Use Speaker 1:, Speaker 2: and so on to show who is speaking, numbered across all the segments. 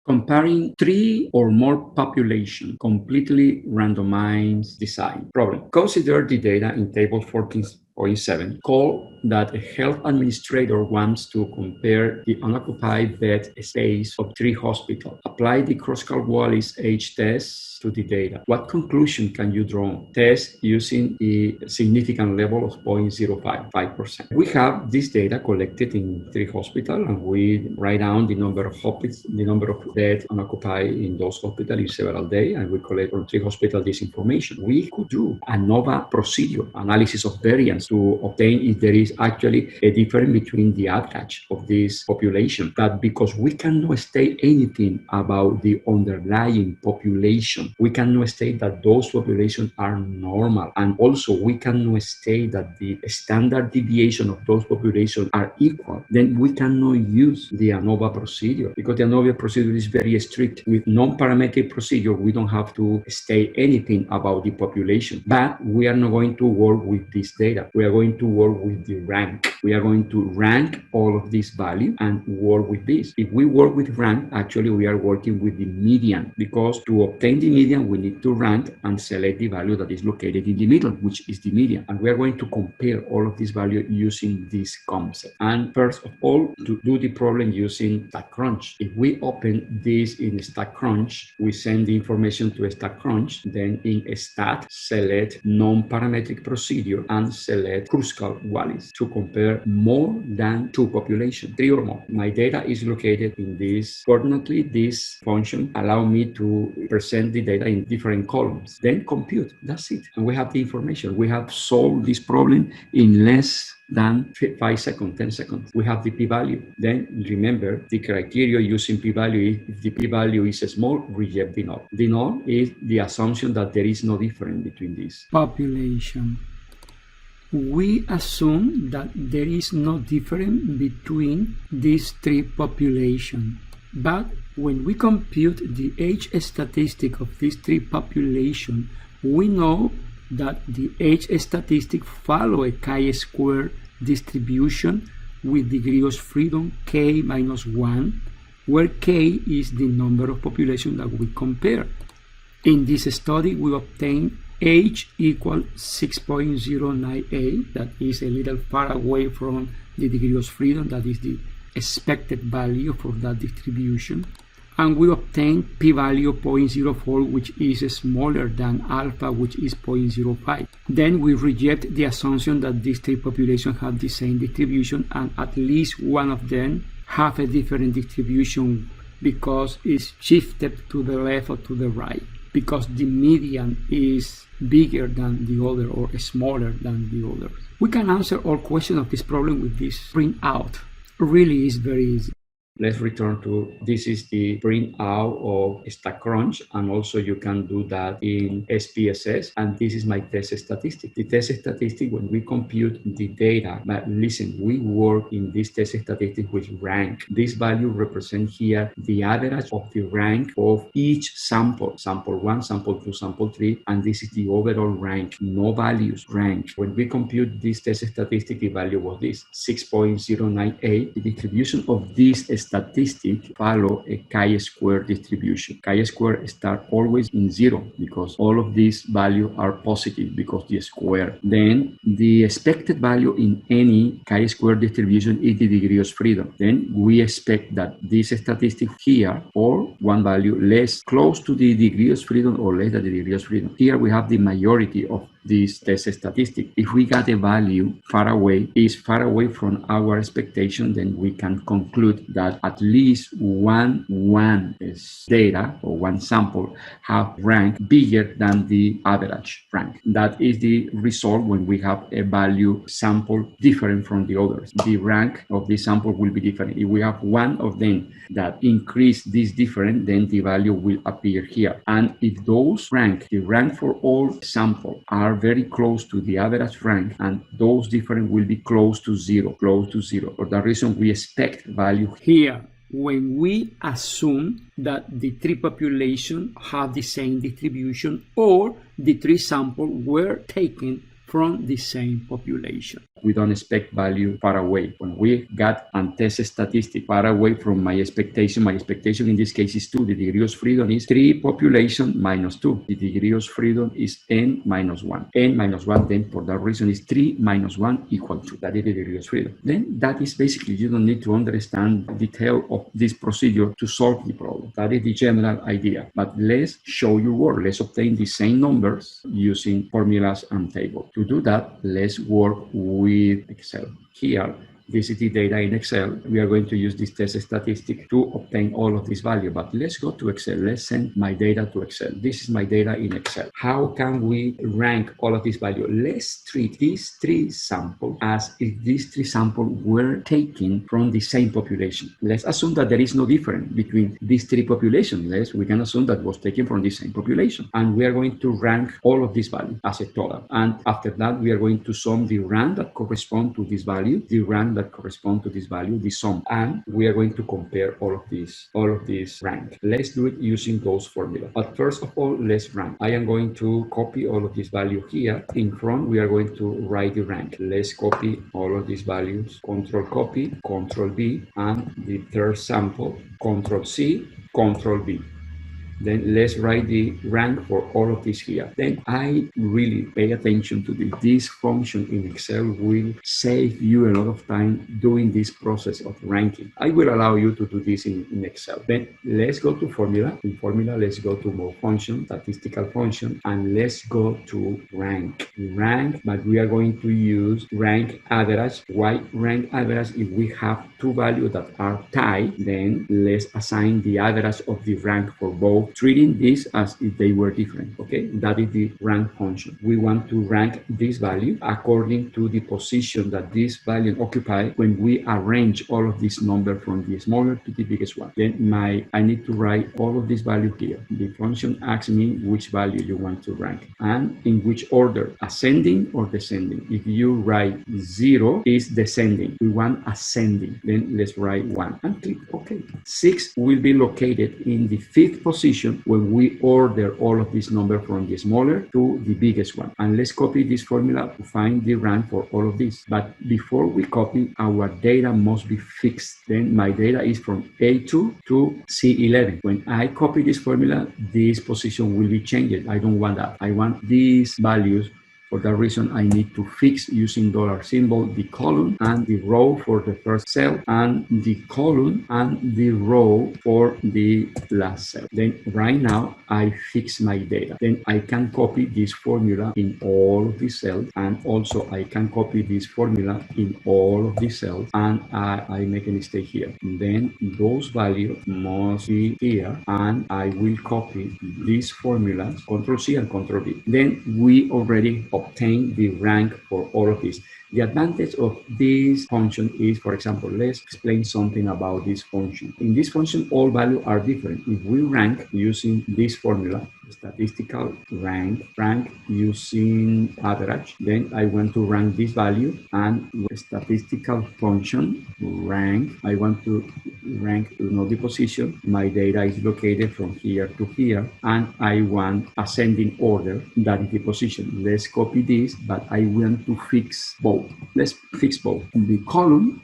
Speaker 1: Comparing three or more population, completely randomized design. Problem. Consider the data in table 14.7. Call that a health administrator wants to compare the unoccupied bed space of 3 hospitals. Apply the Kruskal-Wallis age test to the data. What conclusion can you draw? Test using a significant level of 0.05%. We have this data collected in 3 hospitals, and we write down the number of beds unoccupied in those hospitals in several days, and we collect from 3 hospitals this information. We could do a ANOVA procedure, analysis of variance, to obtain if there is actually a difference between the average of this population. But because we cannot state anything about the underlying population, we cannot state that those populations are normal, and also we cannot state that the standard deviation of those populations are equal, then we cannot use the ANOVA procedure, because the ANOVA procedure is very strict. With non-parametric procedure, we don't have to state anything about the population. But we are not going to work with this data. We are going to work with the rank. We are going to rank all of these values and work with this. If we work with rank, actually we are working with the median, because to obtain the median, we need to rank and select the value that is located in the middle, which is the median. And we are going to compare all of these values using this concept. And first of all, to do the problem using StatCrunch. If we open this in StatCrunch, we send the information to StatCrunch, then in Stat, select non-parametric procedure and select Kruskal-Wallis to compare more than 2 populations, 3 or more. My data is located in this. Fortunately, this function allows me to present the data in different columns. Then compute, that's it. And we have the information. We have solved this problem in less than 5 seconds, 10 seconds. We have the p-value. Then remember, the criteria using p-value, if the p-value is small, reject the null. The null is the assumption that there is no difference between these.
Speaker 2: Population. We assume that there is no difference between these 3 populations. But when we compute the age statistic of these 3 populations, we know that the age statistic follow a chi-square distribution with degree of freedom k minus 1, where k is the number of population that we compare. In this study, we obtain age equal 6.098, that is a little far away from the degree of freedom, that is the expected value for that distribution. And we obtain p-value 0.04, which is smaller than alpha, which is 0.05. Then we reject the assumption that these 3 populations have the same distribution, and at least one of them have a different distribution because it's shifted to the left or to the right, because the median is bigger than the other or smaller than the other. We can answer all questions of this problem with this printout. Really is very easy.
Speaker 1: Let's return to, this is the printout of StatCrunch, and also you can do that in SPSS, and this is my test statistic. The test statistic, when we compute the data, but listen, we work in this test statistic with rank. This value represents here the average of the rank of each sample, sample 1, sample 2, sample 3, and this is the overall rank, no values, rank. When we compute this test statistic, the value was this, 6.098. The distribution of this statistic follow a chi-square distribution. Chi-square start always in 0 because all of these values are positive because the square. Then the expected value in any chi-square distribution is the degree of freedom. Then we expect that this statistic here, or one value less close to the degree of freedom or less than the degree of freedom. Here we have the majority of this test statistic. If we got a value far away, is far away from our expectation, then we can conclude that at least one data or one sample have rank bigger than the average rank. That is the result when we have a value sample different from the others. The rank of the sample will be different. If we have one of them that increase this difference, then the value will appear here. And if those rank, the rank for all sample are very close to the average rank, and those different will be close to 0. For that reason, we expect value
Speaker 2: here. When we assume that the 3 populations have the same distribution, or the 3 samples were taken from the same population.
Speaker 1: We don't expect value far away. When we got and test statistic far away from my expectation in this case is 2. The degree of freedom is 3 population minus 2. The degree of freedom is n minus 1. N minus 1 then for that reason is 3 minus 1 equal to. That is the degree of freedom. Then that is basically, you don't need to understand the detail of this procedure to solve the problem. That is the general idea. But let's show you work. Let's obtain the same numbers using formulas and tables. To do that, let's work with Excel. Here, this is the data in Excel. We are going to use this test statistic to obtain all of this value. But let's go to Excel. Let's send my data to Excel. This is my data in Excel. How can we rank all of this value? Let's treat these 3 samples as if these 3 samples were taken from the same population. Let's assume that there is no difference between these 3 populations. We can assume that was taken from the same population. And we are going to rank all of this value as a total. And after that, we are going to sum the rank that correspond to this value, the rank that correspond to this value, the sum, and we are going to compare all of these rank. Let's do it using those formulas. But first of all, let's rank. I am going to copy all of this value here. In front, we are going to write the rank. Let's copy all of these values. Control copy, Control V, and the third sample, Control C, Control V. Then let's write the rank for all of this here. Then I really pay attention to this. This function in Excel will save you a lot of time doing this process of ranking. I will allow you to do this in Excel. Then let's go to formula. In formula, let's go to more function, statistical function, and let's go to rank. Rank, but we are going to use rank average. Why rank average? If we have 2 values that are tied, then let's assign the average of the rank for both, treating this as if they were different. Okay, that is the rank function. We want to rank this value according to the position that this value occupy when we arrange all of these numbers from the smaller to the biggest one. Then I need to write all of this value here. The function asks me which value you want to rank and in which order, ascending or descending. If you write 0 is descending, we want ascending. Then let's write 1 and click OK. 6 will be located in the 5th position when we order all of these numbers from the smaller to the biggest one. And let's copy this formula to find the rank for all of this. But before we copy, our data must be fixed. Then my data is from A2 to C11. When I copy this formula, this position will be changed. I don't want that. I want these values. For that reason, I need to fix using $ symbol the column and the row for the first cell and the column and the row for the last cell. Then right now, I fix my data. Then I can copy this formula in all of these cells, and also I can copy this formula in all of these cells, and I make a mistake here. Then those values must be here, and I will copy these formulas, Control C and Control V. Then we already obtain the rank for all of this. The advantage of this function is, for example, let's explain something about this function. In this function, all values are different. If we rank using this formula, statistical rank using average, then I want to rank this value, and with statistical function rank, I want to rank the position. My data is located from here to here, and I want ascending order. That is the position. Let's copy this, but I want to fix both. Let's fix both. The column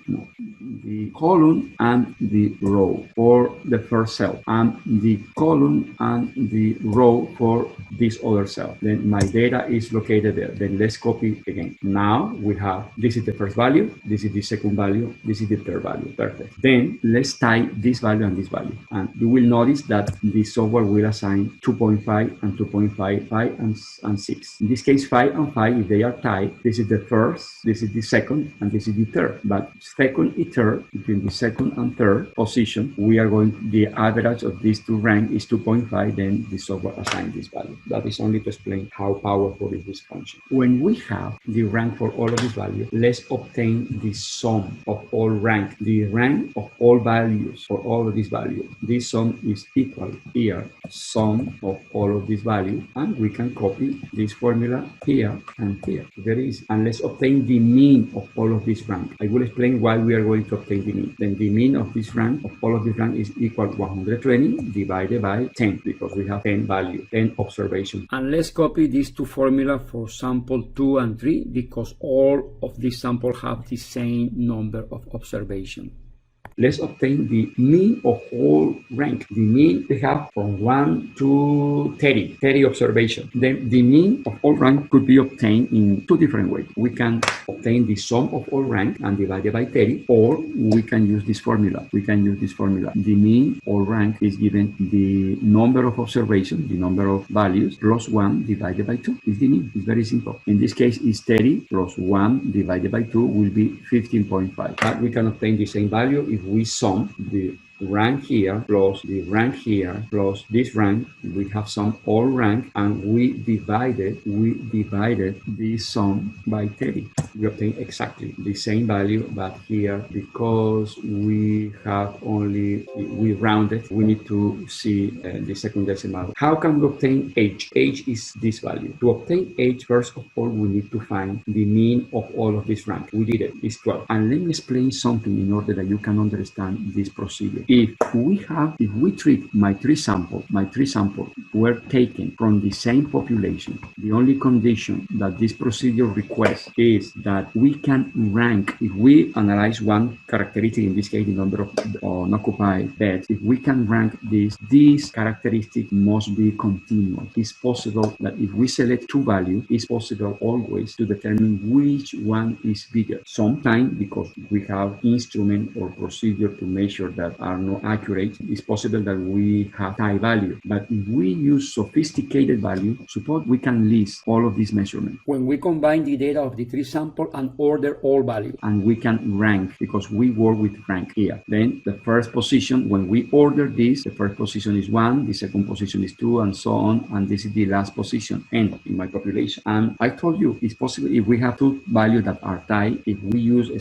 Speaker 1: and the row for the first cell, and the column and the row for this other cell. Then my data is located there. Then let's copy again. Now we have, this is the first value, this is the second value, this is the third value. Perfect. Then let's tie this value and this value. And you will notice that the software will assign 2.5 and 2.5, 5 and 6. In this case, 5 and 5, if they are tied, this is the first, this is the second, and this is the third. But second and third, between the second and third position, we are going, the average of these two rank is 2.5, then the software assigns this value. That is only to explain how powerful is this function. When we have the rank for all of these values, let's obtain the sum of all rank, the rank of all values for all of these values. This sum is equal here, sum of all of these values, and we can copy this formula here and here. Very easy. And let's obtain the mean of all of this rank. I will explain why we are going to obtain the mean. Then the mean of this rank, of all of this rank, is equal to 120 divided by 10, because we have 10 value, 10 observations.
Speaker 2: And let's copy these two formulas for sample 2 and 3, because all of these samples have the same number of observations.
Speaker 1: Let's obtain the mean of all rank. The mean we have from 1 to 30 observations. Then the mean of all rank could be obtained in two different ways. We can obtain the sum of all rank and divide it by 30, or we can use this formula. The mean all rank is given the number of observations, the number of values, plus 1 divided by 2 is the mean. It's very simple. In this case, it's 30 plus 1 divided by 2 will be 15.5. But we can obtain the same value if we sum the rank here plus the rank here plus this rank. We have some all rank, and we divided this sum by 30. We obtain exactly the same value, but here, because we have only, we rounded, we need to see the second decimal. How can we obtain h? H is this value. To obtain h, first of all, we need to find the mean of all of this rank. We did it. It's 12. And let me explain something in order that you can understand this procedure. If we treat my three samples were taken from the same population, the only condition that this procedure requests is that we can rank. If we analyze one characteristic, in this case the number of unoccupied beds, if we can rank this characteristic must be continuous. It's possible that if we select two values, it's possible always to determine which one is bigger. Sometimes, because we have instrument or procedure to measure that are not accurate, it's possible that we have high value. But if we use sophisticated value, suppose we can list all of these measurements.
Speaker 2: When we combine the data of the three samples and order all values.
Speaker 1: And we can rank, because we work with rank here. Then the first position, when we order this, the first position is 1, the second position is 2, and so on. And this is the last position, N, in my population. And I told you, it's possible if we have two values that are tied, if we use a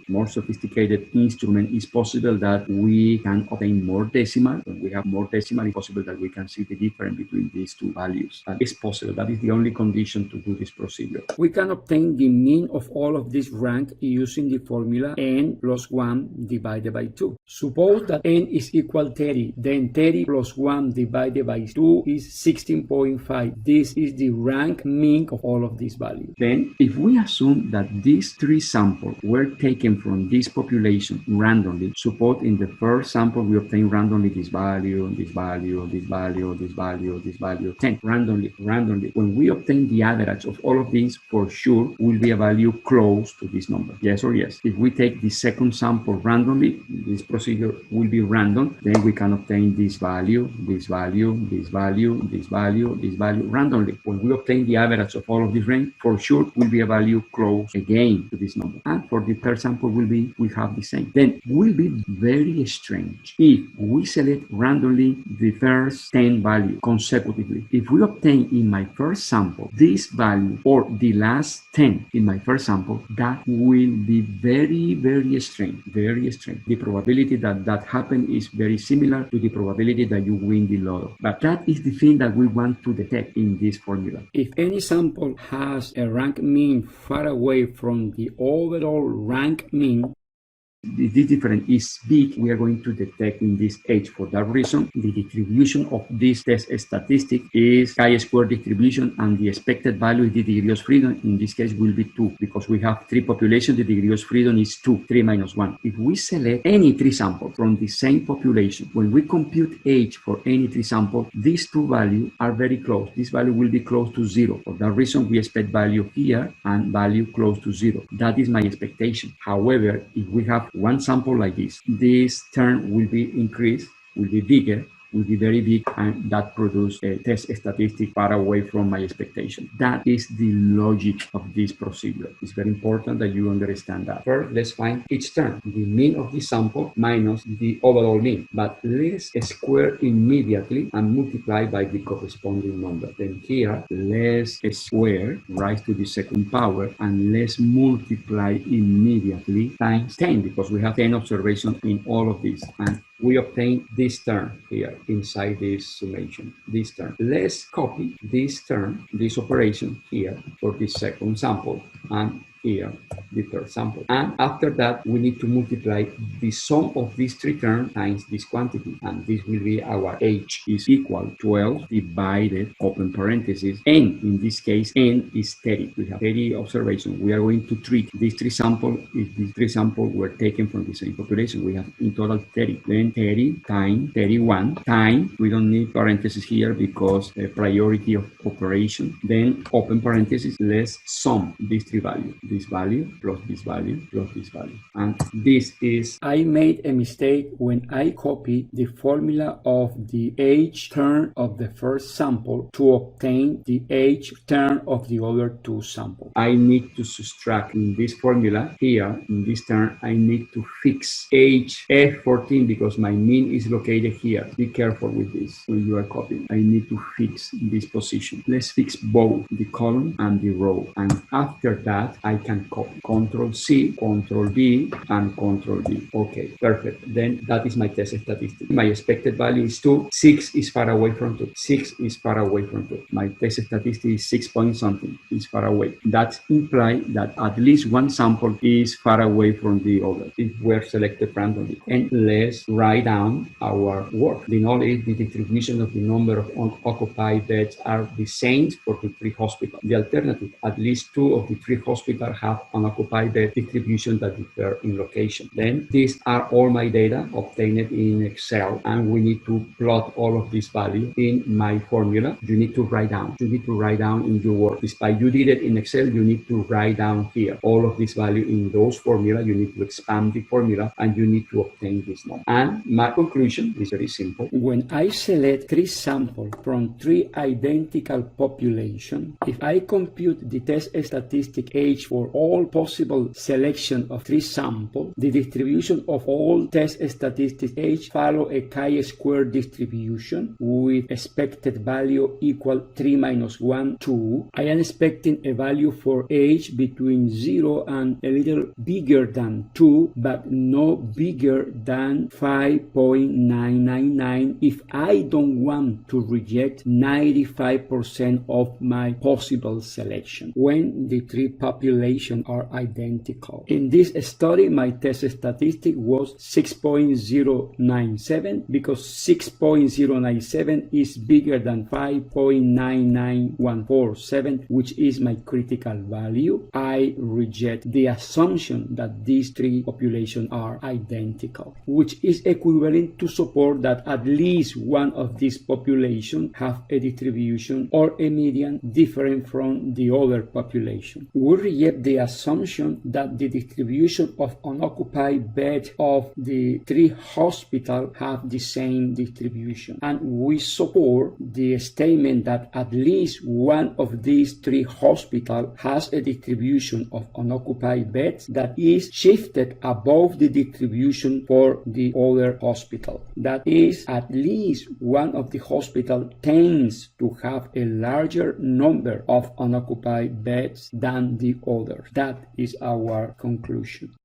Speaker 1: more sophisticated instrument, it's possible that we can obtain more decimal. When we have more decimal, it's possible that we can see the difference between these two values. And it's possible. That is the only condition to do this procedure.
Speaker 2: We can obtain the mean of all of this rank using the formula n plus 1 divided by 2. Suppose that n is equal 30, then 30 plus 1 divided by 2 is 16.5. This is the rank mean of all of these values.
Speaker 1: Then, if we assume that these three samples were taken from this population randomly, suppose in the first sample we obtain randomly this value, this value, this value, this value, this value, 10, randomly. When we obtain the average of all of these, for sure will be a value close to this number. Yes or yes? If we take the second sample randomly, this procedure will be random, then we can obtain this value, this value, this value, this value, this value randomly. When we obtain the average of all of this range, for sure will be a value close again to this number. And for the third sample we have the same. Then will be very strange if we select randomly the first 10 values consecutively. If we obtain in my first sample this value or the last 10 in my first sample, that will be very, very strange. The probability that that happens is very similar to the probability that you win the lotto. But that is the thing that we want to detect in this formula.
Speaker 2: If any sample has a rank mean far away from the overall rank mean,
Speaker 1: this difference is big, we are going to detect in this H. For that reason, the distribution of this test statistic is chi-square distribution, and the expected value is the degree of freedom. In this case will be 2, because we have three populations, the degree of freedom is 2, 3 minus 1. If we select any three samples from the same population, when we compute H for any three samples, these two values are very close. This value will be close to 0. For that reason, we expect value here and value close to 0. That is my expectation. However, if we have one sample like this term will be increased, will be bigger, will be very big, and that produces a test statistic far away from my expectation. That is the logic of this procedure. It's very important that you understand that. First, let's find each term, the mean of the sample minus the overall mean. But let's square immediately and multiply by the corresponding number. Then here, let's square, rise to the second power, and let's multiply immediately times 10, because we have 10 observations in all of these. And we obtain this term here inside this summation, this term. Let's copy this term, this operation here for the second sample. And here, the third sample. And after that, we need to multiply the sum of these three terms times this quantity. And this will be our H is equal 12 divided, open parentheses, N. In this case, N is 30. We have 30 observations. We are going to treat these three samples. If these three samples were taken from the same population, we have in total 30. Then 30 times 31 times, we don't need parentheses here because priority of operation. Then open parentheses, let's sum these three values. This value plus this value plus this value. And this is...
Speaker 2: I made a mistake when I copied the formula of the H term of the first sample to obtain the H term of the other two samples.
Speaker 1: I need to subtract in this formula here, in this term, I need to fix H F14 because my mean is located here. Be careful with this when you are copying. I need to fix this position. Let's fix both the column and the row. And after that, I can copy. Control C, Control V, and Control V. Okay, perfect. Then that is my test statistic. My expected value is 2. 6 is far away from 2. 6 is far away from 2. My test statistic is 6 point something. Is far away. That implies that at least one sample is far away from the other if we're selected randomly. And let's write down our work. The knowledge, the distribution of the number of occupied beds are the same for the three hospitals. The alternative, at least 2 of the 3 hospitals have unoccupied bed distribution that differ in location. Then these are all my data obtained in Excel, and we need to plot all of this value in my formula. You need to write down. You need to write down in your work. Despite you did it in Excel, you need to write down here all of this value in those formula. You need to expand the formula and you need to obtain this number. And my conclusion is very simple.
Speaker 2: When I select 3 samples from 3 identical populations, if I compute the test statistic H for all possible selection of 3 samples, the distribution of all test statistics H follow a chi-square distribution with expected value equal 3 minus 1, 2. I am expecting a value for H between 0 and a little bigger than 2, but no bigger than 5.999 if I don't want to reject 95% of my possible selection when the 3 populations are identical. In this study, my test statistic was 6.097 because 6.097 is bigger than 5.99147, which is my critical value. I reject the assumption that these 3 populations are identical, which is equivalent to support that at least one of these populations have a distribution or a median different from the other population. We reject the assumption that the distribution of unoccupied beds of the 3 hospitals have the same distribution, and we support the statement that at least one of these 3 hospitals has a distribution of unoccupied beds that is shifted above the distribution for the other hospital. That is, at least one of the hospitals tends to have a larger number of unoccupied beds than the other. That is our conclusion.